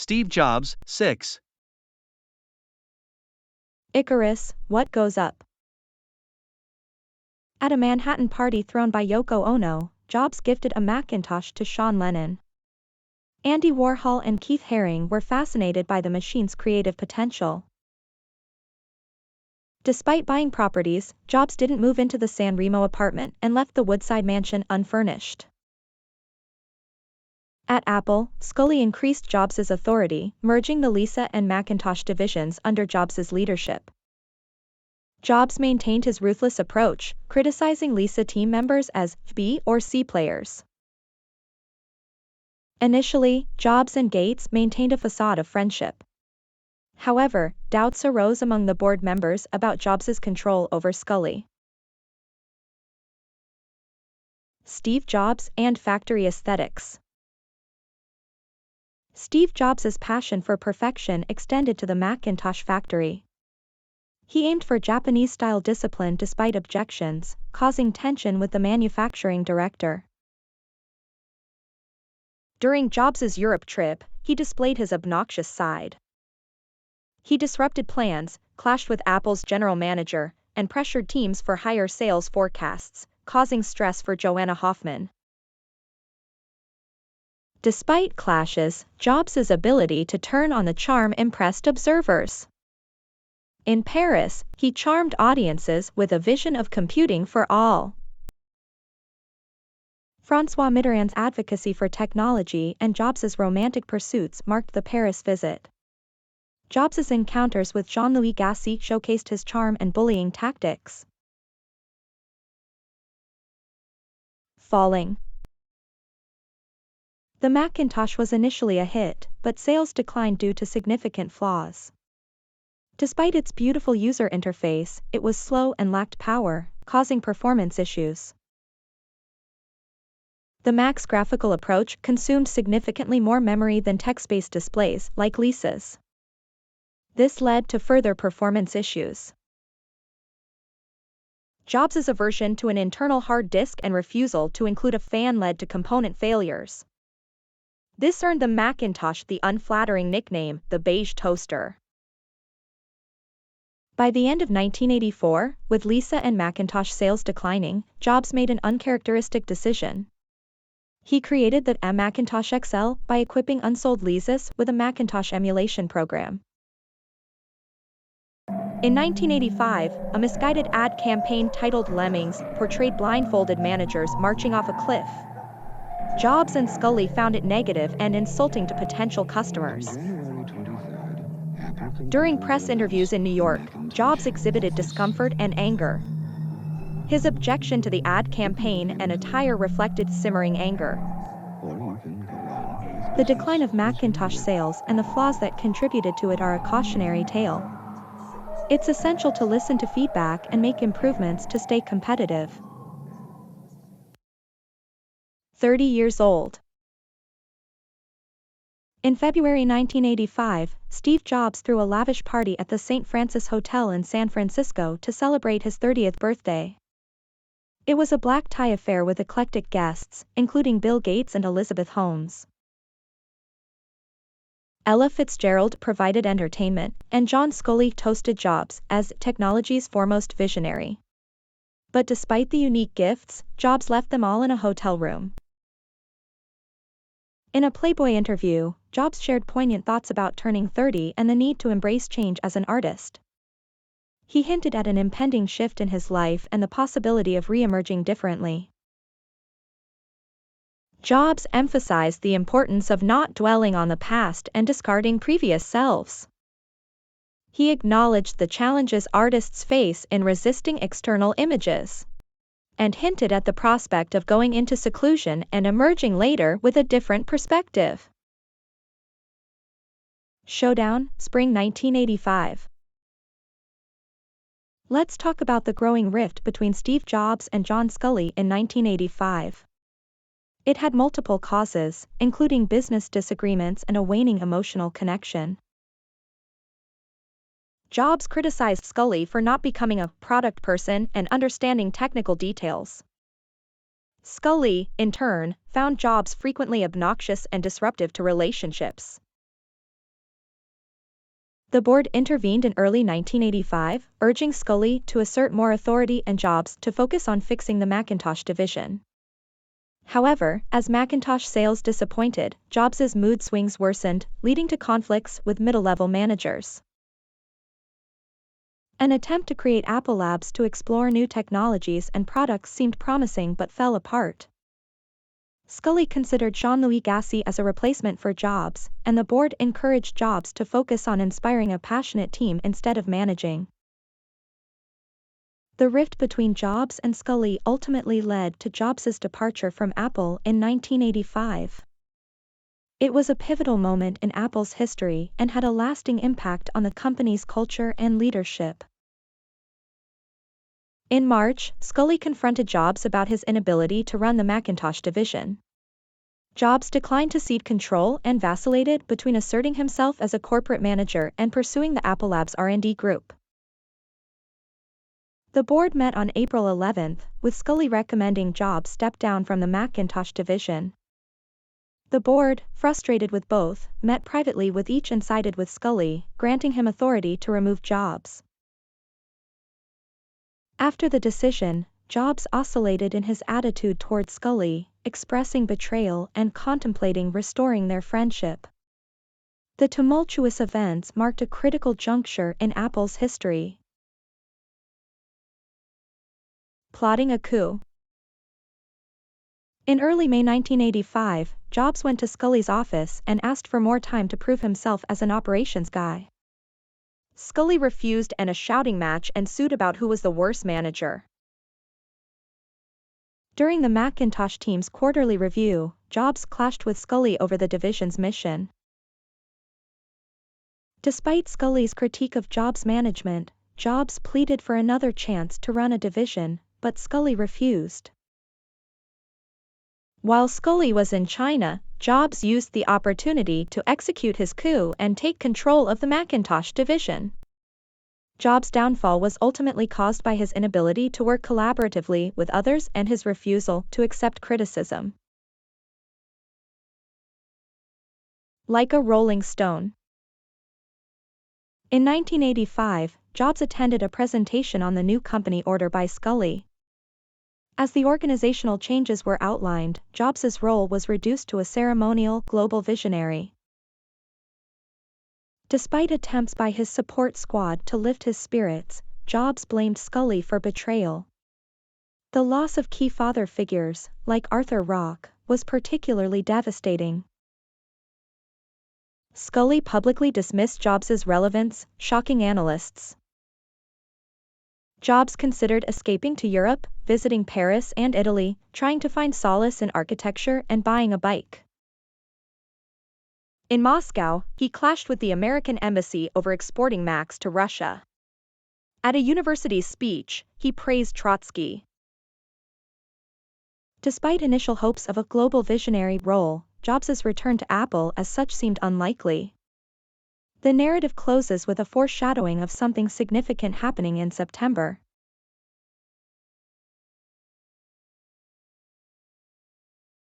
Steve Jobs, 6. ICARUS, what goes up? At a Manhattan party thrown by Yoko Ono, Jobs gifted a Macintosh to Sean Lennon. Andy Warhol and Keith Haring were fascinated by the machine's creative potential. Despite buying properties, Jobs didn't move into the San Remo apartment and left the Woodside mansion unfurnished. At Apple, Scully increased Jobs' authority, merging the Lisa and Macintosh divisions under Jobs' leadership. Jobs maintained his ruthless approach, criticizing Lisa team members as B or C players. Initially, Jobs and Gates maintained a facade of friendship. However, doubts arose among the board members about Jobs' control over Scully. Steve Jobs and factory aesthetics. Steve Jobs' passion for perfection extended to the Macintosh factory. He aimed for Japanese-style discipline despite objections, causing tension with the manufacturing director. During Jobs' Europe trip, he displayed his obnoxious side. He disrupted plans, clashed with Apple's general manager, and pressured teams for higher sales forecasts, causing stress for Joanna Hoffman. Despite clashes, Jobs' ability to turn on the charm impressed observers. In Paris, he charmed audiences with a vision of computing for all. François Mitterrand's advocacy for technology and Jobs' romantic pursuits marked the Paris visit. Jobs' encounters with Jean-Louis Gassi showcased his charm and bullying tactics. Falling. The Macintosh was initially a hit, but sales declined due to significant flaws. Despite its beautiful user interface, it was slow and lacked power, causing performance issues. The Mac's graphical approach consumed significantly more memory than text-based displays like Lisa's. This led to further performance issues. Jobs' aversion to an internal hard disk and refusal to include a fan led to component failures. This earned the Macintosh the unflattering nickname, the beige toaster. By the end of 1984, with Lisa and Macintosh sales declining, Jobs made an uncharacteristic decision. He created the Macintosh XL by equipping unsold Lisas with a Macintosh emulation program. In 1985, a misguided ad campaign titled Lemmings portrayed blindfolded managers marching off a cliff. Jobs and Scully found it negative and insulting to potential customers. During press interviews in New York, Jobs exhibited discomfort and anger. His objection to the ad campaign and attire reflected simmering anger. The decline of Macintosh sales and the flaws that contributed to it are a cautionary tale. It's essential to listen to feedback and make improvements to stay competitive. 30 years old. In February 1985, Steve Jobs threw a lavish party at the St. Francis Hotel in San Francisco to celebrate his 30th birthday. It was a black tie affair with eclectic guests, including Bill Gates and Elizabeth Holmes. Ella Fitzgerald provided entertainment, and John Scully toasted Jobs as technology's foremost visionary. But despite the unique gifts, Jobs left them all in a hotel room. In a Playboy interview, Jobs shared poignant thoughts about turning 30 and the need to embrace change as an artist. He hinted at an impending shift in his life and the possibility of re-emerging differently. Jobs emphasized the importance of not dwelling on the past and discarding previous selves. He acknowledged the challenges artists face in resisting external images, and hinted at the prospect of going into seclusion and emerging later with a different perspective. Showdown, Spring 1985. Let's talk about the growing rift between Steve Jobs and John Scully in 1985. It had multiple causes, including business disagreements and a waning emotional connection. Jobs criticized Scully for not becoming a product person and understanding technical details. Scully, in turn, found Jobs frequently obnoxious and disruptive to relationships. The board intervened in early 1985, urging Scully to assert more authority and Jobs to focus on fixing the Macintosh division. However, as Macintosh sales disappointed, Jobs' mood swings worsened, leading to conflicts with middle-level managers. An attempt to create Apple Labs to explore new technologies and products seemed promising but fell apart. Scully considered Jean-Louis Gassi as a replacement for Jobs, and the board encouraged Jobs to focus on inspiring a passionate team instead of managing. The rift between Jobs and Scully ultimately led to Jobs' departure from Apple in 1985. It was a pivotal moment in Apple's history and had a lasting impact on the company's culture and leadership. In March, Scully confronted Jobs about his inability to run the Macintosh division. Jobs declined to cede control and vacillated between asserting himself as a corporate manager and pursuing the Apple Labs R&D group. The board met on April 11, with Scully recommending Jobs step down from the Macintosh division. The board, frustrated with both, met privately with each and sided with Scully, granting him authority to remove Jobs. After the decision, Jobs oscillated in his attitude toward Scully, expressing betrayal and contemplating restoring their friendship. The tumultuous events marked a critical juncture in Apple's history. Plotting a coup. In early May 1985, Jobs went to Scully's office and asked for more time to prove himself as an operations guy. Scully refused and a shouting match ensued about who was the worst manager. During the Macintosh team's quarterly review, Jobs clashed with Scully over the division's mission. Despite Scully's critique of Jobs' management, Jobs pleaded for another chance to run a division, but Scully refused. While Scully was in China, Jobs used the opportunity to execute his coup and take control of the Macintosh division. Jobs' downfall was ultimately caused by his inability to work collaboratively with others and his refusal to accept criticism. Like a Rolling Stone. In 1985, Jobs attended a presentation on the new company order by Scully. As the organizational changes were outlined, Jobs' role was reduced to a ceremonial global visionary. Despite attempts by his support squad to lift his spirits, Jobs blamed Scully for betrayal. The loss of key father figures, like Arthur Rock, was particularly devastating. Scully publicly dismissed Jobs' relevance, shocking analysts. Jobs considered escaping to Europe, visiting Paris and Italy, trying to find solace in architecture and buying a bike. In Moscow, he clashed with the American embassy over exporting Macs to Russia. At a university speech, he praised Trotsky. Despite initial hopes of a global visionary role, Jobs' return to Apple as such seemed unlikely. The narrative closes with a foreshadowing of something significant happening in September.